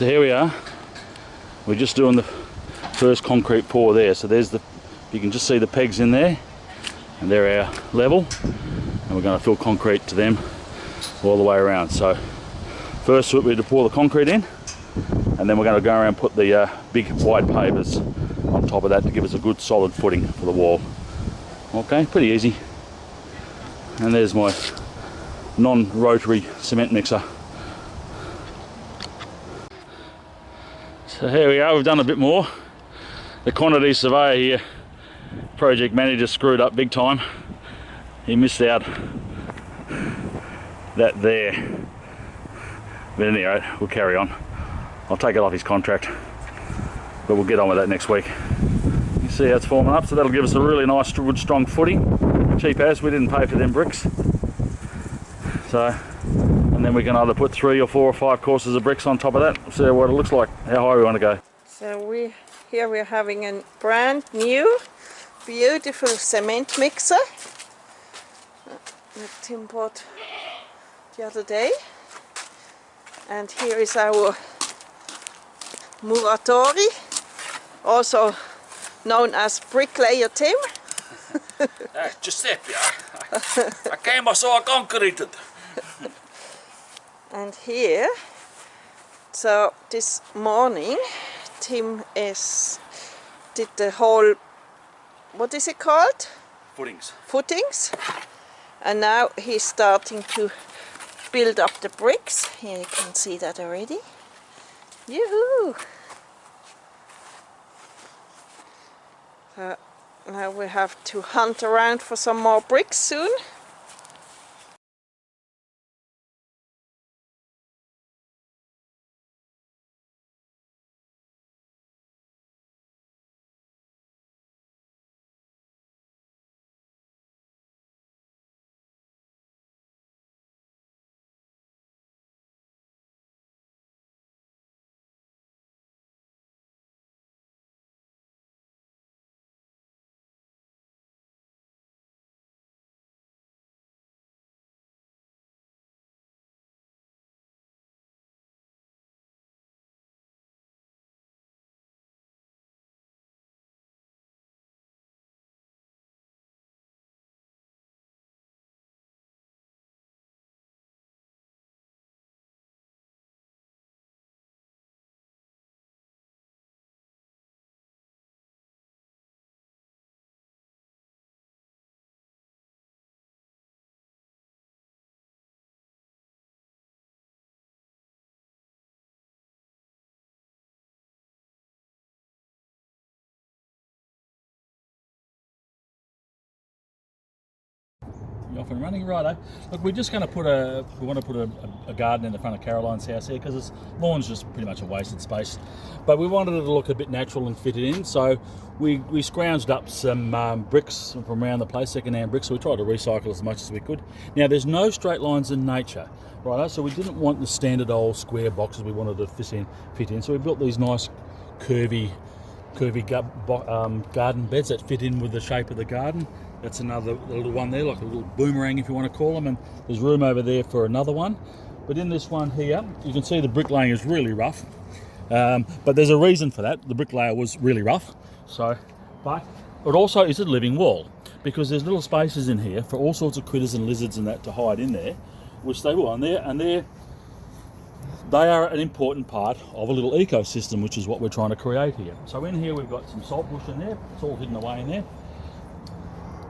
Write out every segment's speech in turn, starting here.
So here we are. We're just doing the first concrete pour there. So there's you can just see the pegs in there, and they're our level, and we're going to fill concrete to them all the way around. So first we're to pour the concrete in, and then we're going to go around and put the big wide pavers on top of that to give us a good solid footing for the wall. Okay, pretty easy. And there's my non-rotary cement mixer. So here we are, we've done a bit more. The quantity surveyor here, project manager, screwed up big time. He missed out that there. But anyway, we'll carry on. I'll take it off his contract, but we'll get on with that next week. You see how it's forming up, so that'll give us a really nice, good, strong footing. Cheap as, we didn't pay for them bricks. So, and then we can either put 3 or 4 or 5 courses of bricks on top of that. See what it looks like, how high we want to go. So we're having a brand new, beautiful cement mixer that Tim bought the other day. And here is our Muratori, also known as Bricklayer Tim. Giuseppe, I came I saw concreted. And here, so this morning Tim did the whole, what is it called? Footings. And now he's starting to build up the bricks. Here you can see that already. Yoo-hoo! So now we have to hunt around for some more bricks soon. Off and running, righto. Look, we're just going to put a garden in the front of Caroline's house here because this lawn's just pretty much a wasted space. But we wanted it to look a bit natural and fit it in, so we scrounged up some bricks from around the place, second-hand bricks. So we tried to recycle as much as we could. Now, there's no straight lines in nature, righto. So we didn't want the standard old square boxes. We wanted to fit in. So we built these nice curvy garden beds that fit in with the shape of the garden. That's another little one there, like a little boomerang if you want to call them, and there's room over there for another one. But in this one here, you can see the bricklaying is really rough, but there's a reason for that. The bricklayer was really rough, but it also is a living wall, because there's little spaces in here for all sorts of critters and lizards and that to hide in there, which they will, and they are an important part of a little ecosystem, which is what we're trying to create here. So in here we've got some saltbush in there, it's all hidden away in there.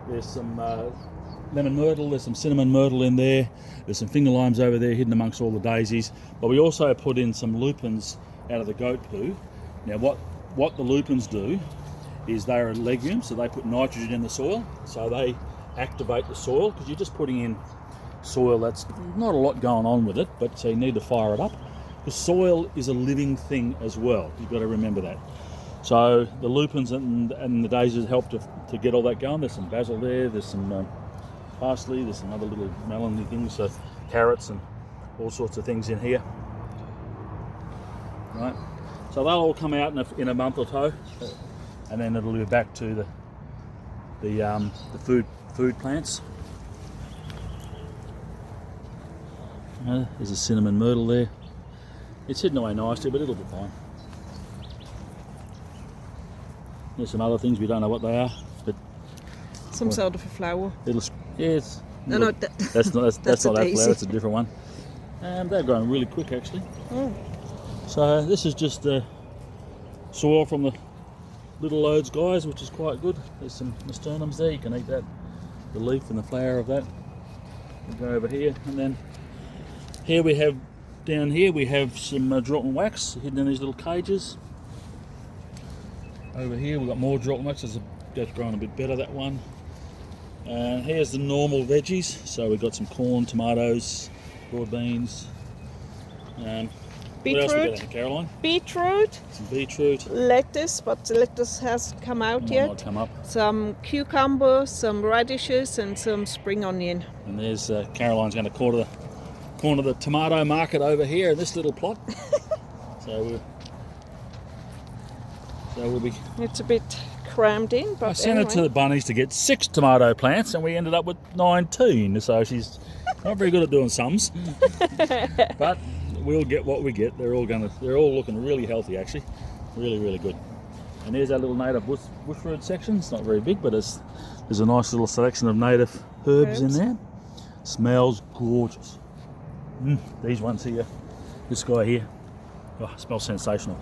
There's some lemon myrtle, there's some cinnamon myrtle in there, there's some finger limes over there hidden amongst all the daisies, but we also put in some lupins out of the goat poo. Now what the lupins do is they're a legume, so they put nitrogen in the soil, so they activate the soil, because you're just putting in soil that's not a lot going on with it, but so you need to fire it up. The soil is a living thing as well, you've got to remember that. So the lupins and the daisies help to get all that going. There's some basil there, there's some parsley, there's some other little melony things, so carrots and all sorts of things in here. Right, so they'll all come out in a month or so, and then it'll be back to the food plants. There's a cinnamon myrtle there. It's hidden away nicely, but it'll be fine. There's some other things we don't know what they are, but Some sort of a flower. it'll. Yes. No, no, that, That's not That's not a that daisy. flower. It's a different one. And they're growing really quick actually. Oh. So this is just soil from the little loads guys, which is quite good. There's some nasturtiums there. You can eat that, the leaf and the flower of that. We'll go over here, and then here we have down here we have some Draughton wax hidden in these little cages. Over here we've got more Draughton wax. That's growing a bit better, that one. And here's the normal veggies. So we've got some corn, tomatoes, broad beans. What else we got Beetroot. in, Caroline? Beetroot, Some beetroot. lettuce, but the lettuce has come out Might yet. not come up. Some cucumbers, some radishes, and some spring onion. And there's Caroline's going to corner the tomato market over here in this little plot. so we'll be. It's a bit crammed in, but I sent anyway. her to the bunnies to get 6 tomato plants, and we ended up with 19. So she's not very good at doing sums, but we'll get what we get. They're all looking really healthy actually, really good. And there's our little native bushroot section. It's not very big, but there's a nice little selection of native herbs in there. Smells gorgeous. These ones here, this guy here, smells sensational.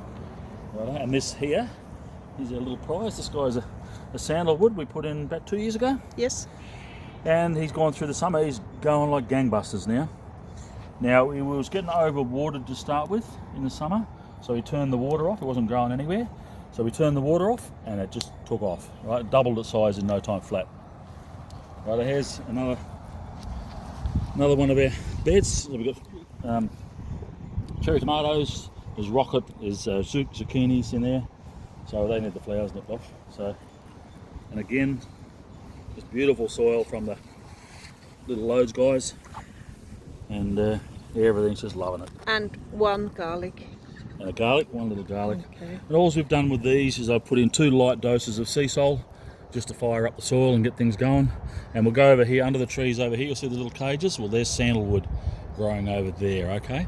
Right, and this here is our little prize. This guy's a sandalwood we put in about 2 years ago, Yes. and he's gone through the summer. He's going like gangbusters now. Now he was getting overwatered to start with in the summer, so he turned the water off. It wasn't growing anywhere, so we turned the water off, and it just took off. Right, it doubled its size in no time flat. Right, here's another one of our beds. So we've got cherry tomatoes. There's rocket. There's zucchinis in there, so they need the flowers nipped off. So, and again, just beautiful soil from the little loads guys, and everything's just loving it. And one garlic. And a garlic, one little garlic. Okay. And all we've done with these is I've put in 2 light doses of sea salt just to fire up the soil and get things going. And we'll go over here under the trees over here. You'll see the little cages. Well, there's sandalwood growing over there. Okay.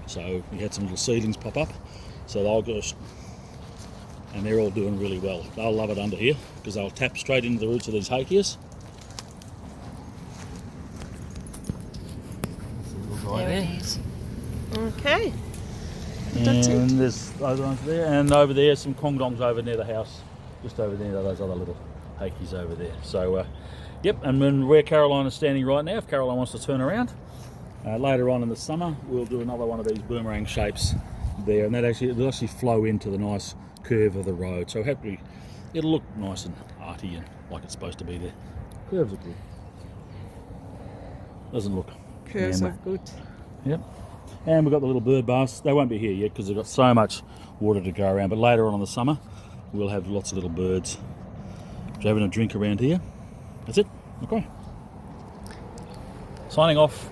So we had some little seedlings pop up, so they'll go, and they're all doing really well. They'll love it under here because they'll tap straight into the roots of these hakeas. There it is. Okay. That's it. And there's those ones there, and over there some kongdongs over near the house, just over there, those other little hakeas over there. So, yep, and then where Caroline is standing right now, if Caroline wants to turn around, later on in the summer we'll do another one of these boomerang shapes there, and it'll actually flow into the nice curve of the road. So it'll look nice and arty and like it's supposed to be there. Curves are good. Doesn't look. Curves hammer. are good. Yep. And we've got the little bird baths. They won't be here yet because they've got so much water to go around. But later on in the summer, we'll have lots of little birds having a drink around here. That's it. Okay. Signing off.